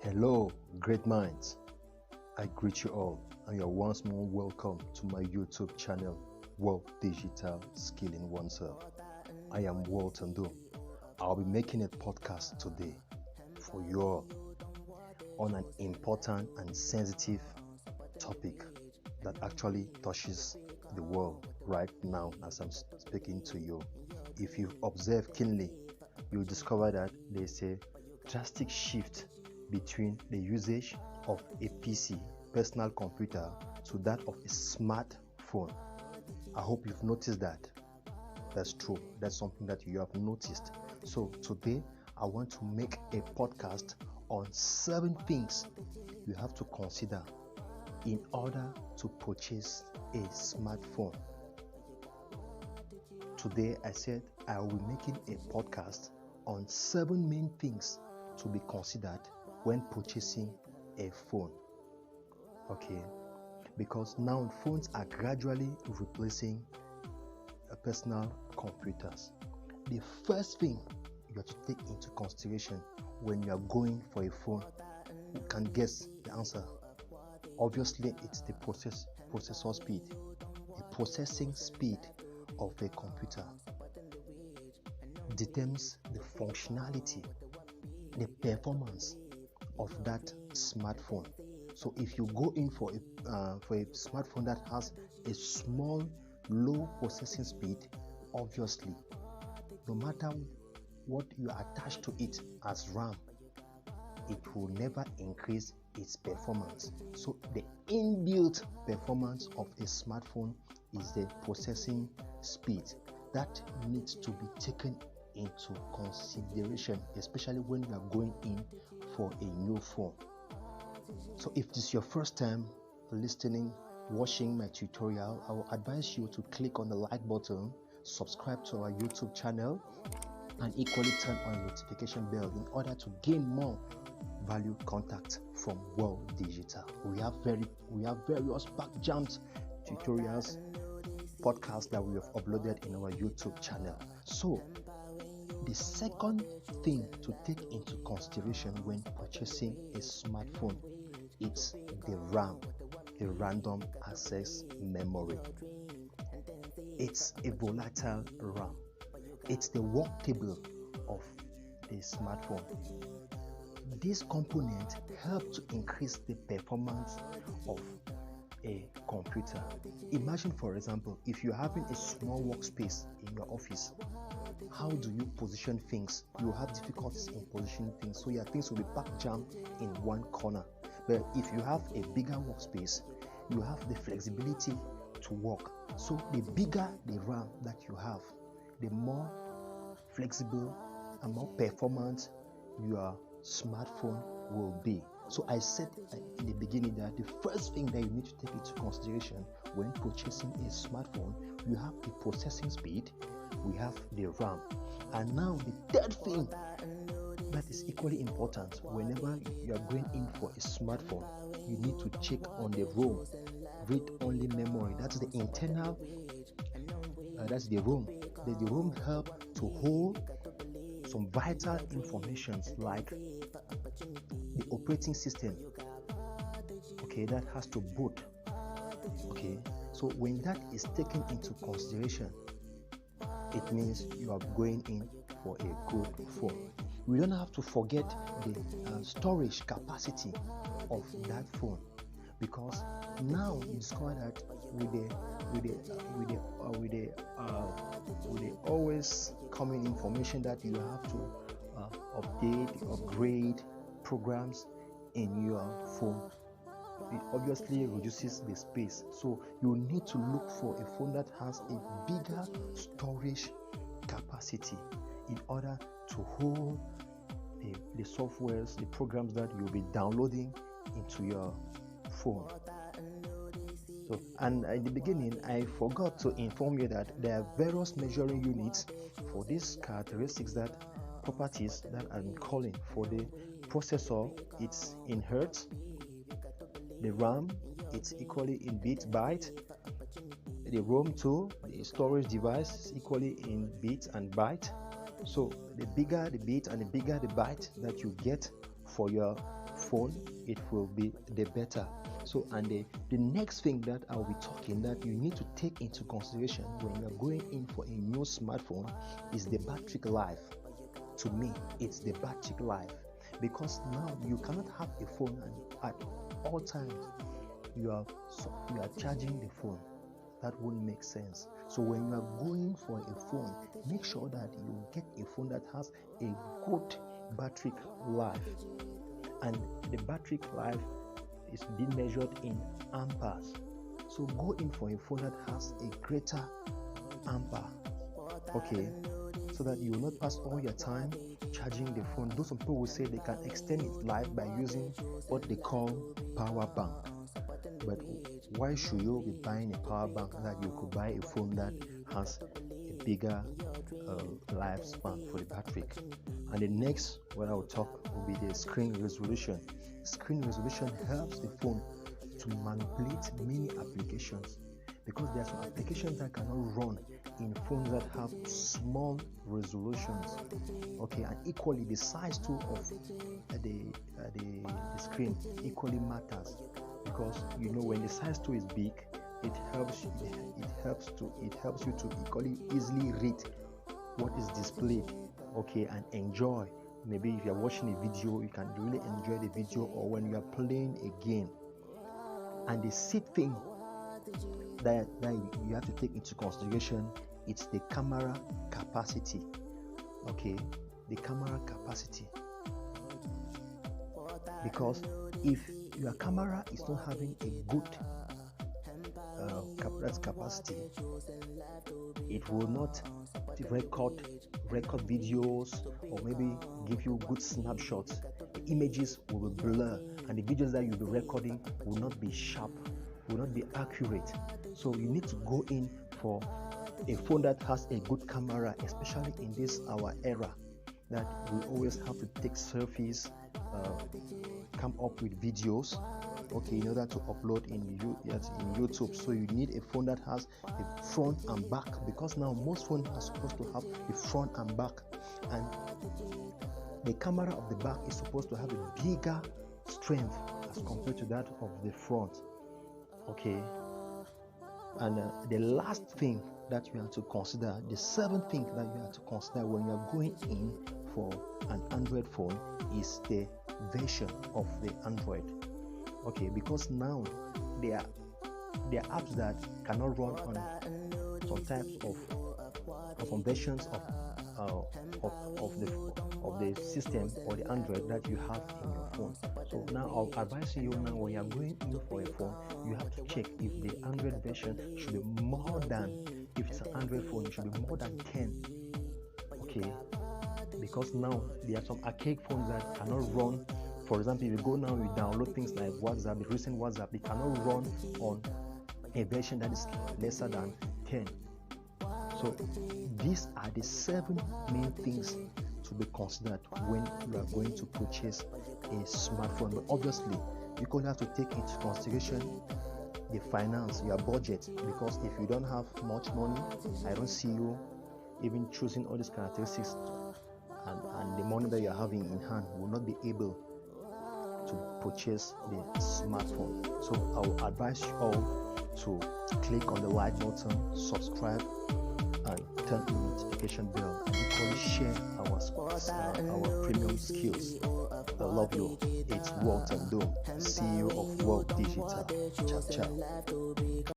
Hello, great minds. I greet you all, and you're once more welcome to my YouTube channel, World Digital Skilling Oneself. I am Walton. I'll be making a podcast today for you all on an important and sensitive topic that actually touches the world right now as I'm speaking to you. If you observe keenly, you'll discover that there's a drastic shift between the usage of a PC, personal computer, to that of a smartphone. I hope you've noticed that. That's true. That's something that you have noticed. So today I want to make a podcast on 7 things you have to consider in order to purchase a smartphone. Today I said I will be making a podcast on 7 main things to be considered when purchasing a phone. Okay, because now phones are gradually replacing personal computers. The first thing you have to take into consideration when you are going for a phone, you can guess the answer. Obviously, it's the processor speed, the processing speed of a computer determines the functionality, the performance of that smartphone. So if you go in for a smartphone that has a small, low processing speed, obviously, no matter what you attach to it as RAM, it will never increase its performance. So the inbuilt performance of a smartphone is the processing speed. That needs to be taken into consideration, especially when you are going in for a new phone. So if this is your first time watching my tutorial, I will advise you to click on the like button, subscribe to our YouTube channel, and equally turn on the notification bell in order to gain more value contact from World Digital. We have various back-jammed tutorials, podcasts that we have uploaded in our YouTube channel. So the second thing to take into consideration when purchasing a smartphone is the RAM, the random access memory. It's a volatile RAM. It's the work table of the smartphone. This component helps to increase the performance of a computer. Imagine, for example, if you're having a small workspace in your office, how do you position things? You have difficulties in positioning things, so your things will be packed jammed in one corner. But if you have a bigger workspace, you have the flexibility to work. So the bigger the RAM that you have, the more flexible and more performant your smartphone will be. So I said in the beginning that the first thing that you need to take into consideration when purchasing a smartphone, you have the processing speed, we have the RAM. And now the third thing that is equally important whenever you are going in for a smartphone, you need to check on the ROM, read-only memory. That's the internal, that's the ROM. The ROM help to hold some vital information like the operating system, okay, that has to boot. Okay, so when that is taken into consideration, it means you are going in for a good phone. We don't have to forget the storage capacity of that phone, because now you discover that with the always coming information that you have to upgrade programs in your phone, it obviously reduces the space. So you need to look for a phone that has a bigger storage capacity in order to hold the softwares, the programs that you'll be downloading into your phone. So, and in the beginning, I forgot to inform you that there are various measuring units for these characteristics, that properties that I'm calling. For the processor, it's in hertz. The RAM, it's equally in bit byte. The ROM too, the storage device, is equally in bit and byte. So the bigger the bit and the bigger the byte that you get for your phone, it will be the better. So, and the next thing that I'll be talking that you need to take into consideration when you're going in for a new smartphone is the battery life. To me, it's the battery life, because now you cannot have a phone and at all times you are charging the phone. That won't make sense. So when you are going for a phone, make sure that you get a phone that has a good battery life, and the battery life is being measured in amperes. So go in for a phone that has a greater ampere, okay, so that you will not pass all your time charging the phone. Those people will say they can extend its life by using what they call power bank. But why should you be buying a power bank that you could buy a phone that has a bigger lifespan for the battery? And the next what I will talk will be the screen resolution. Screen resolution helps the phone to manipulate many applications, because there are some applications that cannot run in phones that have small resolutions. Okay, and equally the size too of the screen equally matters, because you know when the size too is big, it helps you to equally easily read what is displayed, okay, and enjoy. Maybe if you are watching a video, you can really enjoy the video, or when you are playing a game. And the sixth thing that you have to take into consideration, it's the camera capacity. Okay, the camera capacity, because if your camera is not having a good capacity, it will not record videos, or maybe give you good snapshots. The images will be blurred, and the videos that you'll be recording will not be sharp, will not be accurate. So you need to go in for a phone that has a good camera, especially in this our era that we always have to take selfies, come up with videos, okay, in order to upload in YouTube. So you need a phone that has a front and back, because now most phones are supposed to have a front and back, and the camera of the back is supposed to have a bigger strength as compared to that of the front. Okay, and the last thing that you have to consider, the seventh thing that you have to consider when you are going in for an Android phone, is the version of the Android. Okay, because now there are apps that cannot run on some types of some versions of the system or the Android that you have in your phone. So now I'll advise you now, when you are going in for a phone, you have to check if the Android version should be more than, if it's an Android phone, it should be more than 10. Okay, because now there are some archaic phones that cannot run. For example, if you go now, you download things like WhatsApp, the recent WhatsApp, they cannot run on a version that is lesser than 10. So these are the 7 main things to be considered when you are going to purchase a smartphone. But obviously, you could have to take into consideration the finance, your budget, because if you don't have much money, I don't see you even choosing all these characteristics, and the money that you're having in hand will not be able to purchase the smartphone. So I will advise you all to click on the like button, subscribe, and turn on the notification bell, and equally share our premium skills. I love you. It's Walter Do, CEO of World Digital. Ciao, ciao.